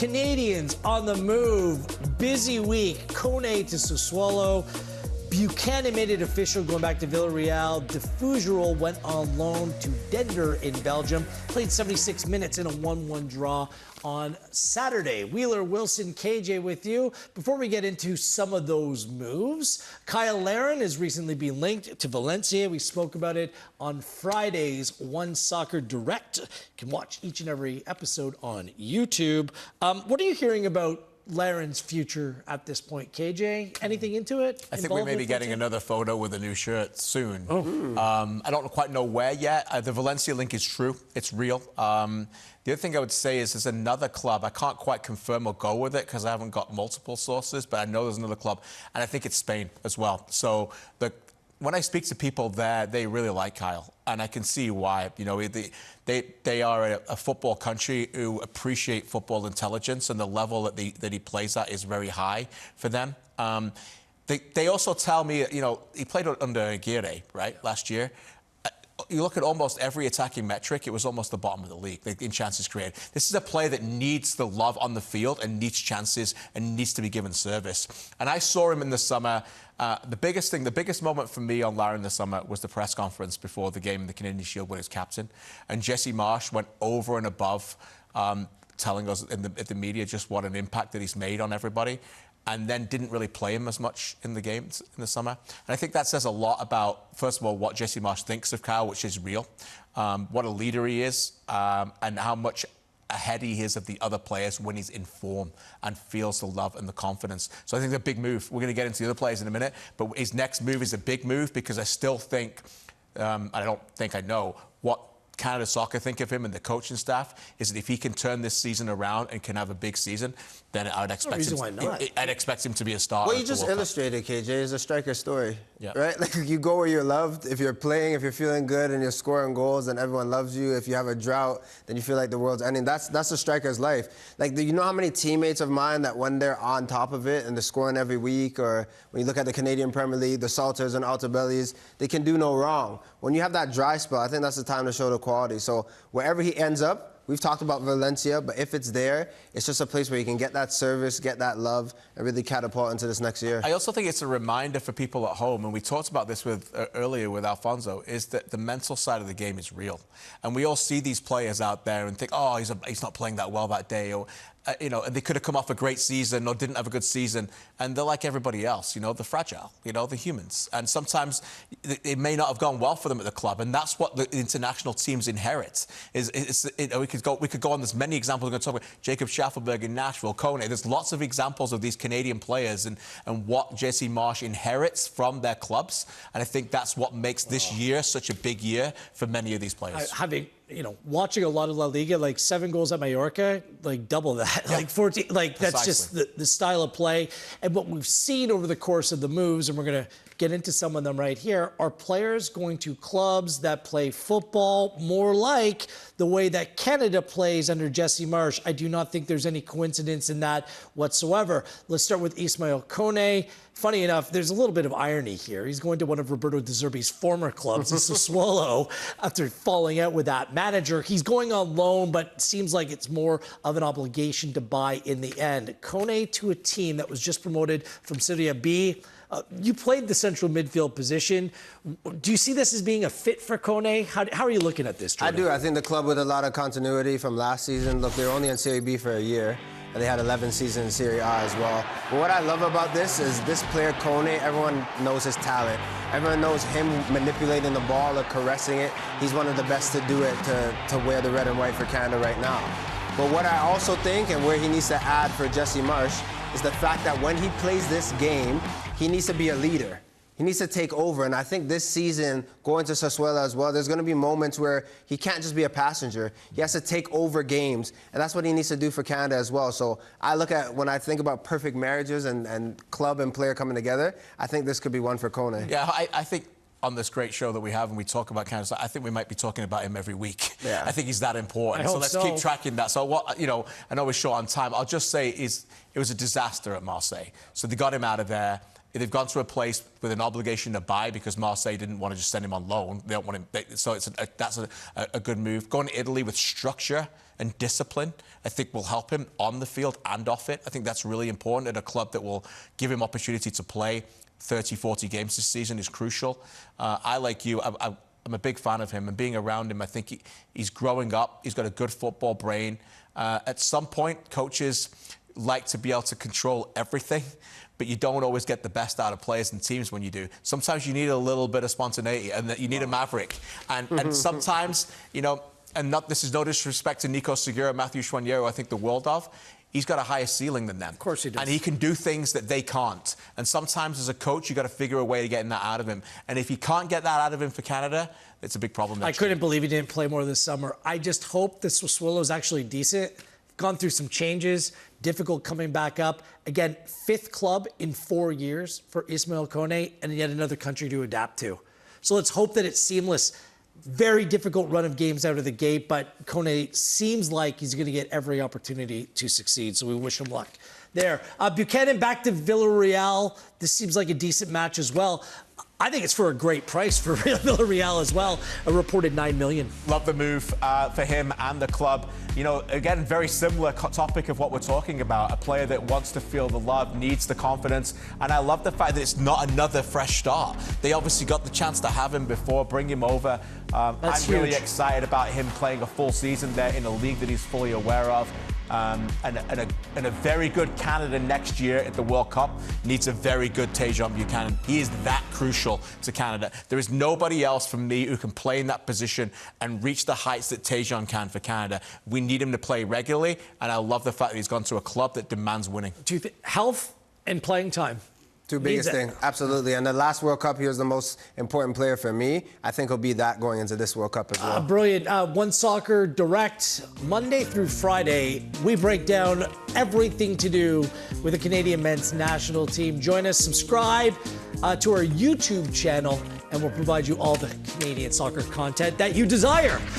Canadians on the move. Busy week. Kone to Sassuolo. Buchanan made it official going back to Villarreal. Defugerel went on loan to Dender in Belgium. Played 76 minutes in a 1-1 draw on Saturday. Wheeler, Wilson, KJ with you. Before we get into some of those moves, Cyle Larin has recently been linked to Valencia. We spoke about it on Friday's One Soccer Direct. You can watch each and every episode on YouTube. What are you hearing about Larin's future at this point? KJ, anything into it? I think we may be getting another photo with a new shirt soon. I don't quite know where yet. The Valencia link is true. It's real. The other thing I would say is there's another club. I can't quite confirm or go with it because I haven't got multiple sources, but I know there's another club, and I think it's Spain as well. So when I speak to people there, they really like Cyle, and I can see why. You know, they are a football country who appreciate football intelligence, and the level that he plays at is very high for them. They also tell me, you know, he played under Aguirre, right, last year. You look at almost every attacking metric, it was almost the bottom of the league in chances created. This is a player that needs the love on the field and needs chances and needs to be given service. And I saw him in the summer. The biggest moment for me on Larin this summer was the press conference before the game in the Canadian Shield when he was captain. And Jesse Marsch went over and above telling us in the media just what an impact that he's made on everybody, and then didn't really play him as much in the games in the summer. And I think that says a lot about, first of all, what Jesse Marsch thinks of Cyle, which is real, what a leader he is, and how much ahead he is of the other players when he's in form and feels the love and the confidence. So I think it's a big move. We're going to get into the other players in a minute, but his next move is a big move because I still think, I don't think I know, what Canada Soccer think of him and the coaching staff is that if he can turn this season around and can have a big season, then I would expect I'd expect him to be a starter. What you just illustrated, KJ, is a striker story, yeah. Right? Like, you go where you're loved. If you're playing, if you're feeling good and you're scoring goals, then everyone loves you. If you have a drought, then you feel like the world's ending. That's a striker's life. Like, you know how many teammates of mine that when they're on top of it and they're scoring every week, or when you look at the Canadian Premier League, the Salters and Altabellis, they can do no wrong. When you have that dry spell, I think that's the time to show the quality. So wherever he ends up, we've talked about Valencia, but if it's there, it's just a place where you can get that service, get that love, and really catapult into this next year. I also think it's a reminder for people at home, and we talked about this earlier with Alfonso, is that the mental side of the game is real. And we all see these players out there and think, oh, he's not playing that well that day, or you know, they could have come off a great season or didn't have a good season, and they're like everybody else, you know, they're fragile, you know, they're humans. And sometimes it may not have gone well for them at the club, and that's what the international teams inherit. We could go on, there's many examples. We're going to talk about Jacob Schaffelberg in Nashville, Kone. There's lots of examples of these Canadian players and what Jesse Marsch inherits from their clubs, and I think that's what makes this year such a big year for many of these players. You know, watching a lot of La Liga, like 7 goals at Mallorca, like double that, yeah. Like 14, like that's just the style of play. And what we've seen over the course of the moves, and we're going to get into some of them right here, are players going to clubs that play football more like the way that Canada plays under Jesse Marsch. I do not think there's any coincidence in that whatsoever. Let's start with Ismael Kone. Funny enough, there's a little bit of irony here. He's going to one of Roberto De Zerbi's former clubs, Sassuolo, after falling out with that manager. He's going on loan, but seems like it's more of an obligation to buy in the end. Kone to a team that was just promoted from Serie B. You played the central midfield position. Do you see this as being a fit for Kone? How are you looking at this, Jordan? I do. I think the club with a lot of continuity from last season. Look, they were only in Serie B for a year, and they had 11 seasons in Serie A as well. But what I love about this is this player, Kone, everyone knows his talent. Everyone knows him manipulating the ball or caressing it. He's one of the best to do it, to wear the red and white for Canada right now. But what I also think, and where he needs to add for Jesse Marsch, is the fact that when he plays this game, he needs to be a leader. He needs to take over, and I think this season, going to Sassuolo as well, there's going to be moments where he can't just be a passenger. He has to take over games, and that's what he needs to do for Canada as well. So I look at, when I think about perfect marriages and club and player coming together, I think this could be one for Kone. Yeah, I think on this great show that we have and we talk about Canada, I think we might be talking about him every week. Yeah. I think he's that important. So let's keep tracking that. So what, you know, I know we're short on time. I'll just say it was a disaster at Marseille. So they got him out of there. They've gone to a place with an obligation to buy because Marseille didn't want to just send him on loan. They don't want him. So that's a good move. Going to Italy with structure and discipline, I think will help him on the field and off it. I think that's really important at a club that will give him opportunity to play 30, 40 games this season is crucial. I, like you, I'm a big fan of him, and being around him, I think he's growing up. He's got a good football brain. At some point, coaches like to be able to control everything, but you don't always get the best out of players and teams when you do. Sometimes you need a little bit of spontaneity, and that you need a maverick. And sometimes, you know, this is no disrespect to Nico Segura, Matthew Chouanier, I think the world of. He's got a higher ceiling than them. Of course he does. And he can do things that they can't. And sometimes as a coach, you got to figure a way to get that out of him. And if you can't get that out of him for Canada, it's a big problem. I couldn't believe he didn't play more this summer. I just hope the Sassuolo is actually decent. Gone through some changes, difficult coming back up. Again, 5th club in 4 years for Ismael Kone, and yet another country to adapt to. So let's hope that it's seamless. Very difficult run of games out of the gate, but Kone seems like he's going to get every opportunity to succeed, so we wish him luck there. Buchanan back to Villarreal. This seems like a decent match as well. I think it's for a great price for Villarreal as well, a reported $9 million. Love the move for him and the club. You know, again, very similar topic of what we're talking about. A player that wants to feel the love, needs the confidence. And I love the fact that it's not another fresh start. They obviously got the chance to have him before, bring him over. I'm really excited about him playing a full season there in a league that he's fully aware of. And a very good Canada next year at the World Cup needs a very good Tajon Buchanan. He is that crucial to Canada. There is nobody else from me who can play in that position and reach the heights that Tajon can for Canada. We need him to play regularly, and I love the fact that he's gone to a club that demands winning. Do you think health and playing time? Two biggest thing, absolutely. And the last World Cup, he was the most important player for me. I think he'll be that going into this World Cup as well. Brilliant. One Soccer Direct, Monday through Friday, we break down everything to do with the Canadian men's national team. Join us, subscribe to our YouTube channel, and we'll provide you all the Canadian soccer content that you desire.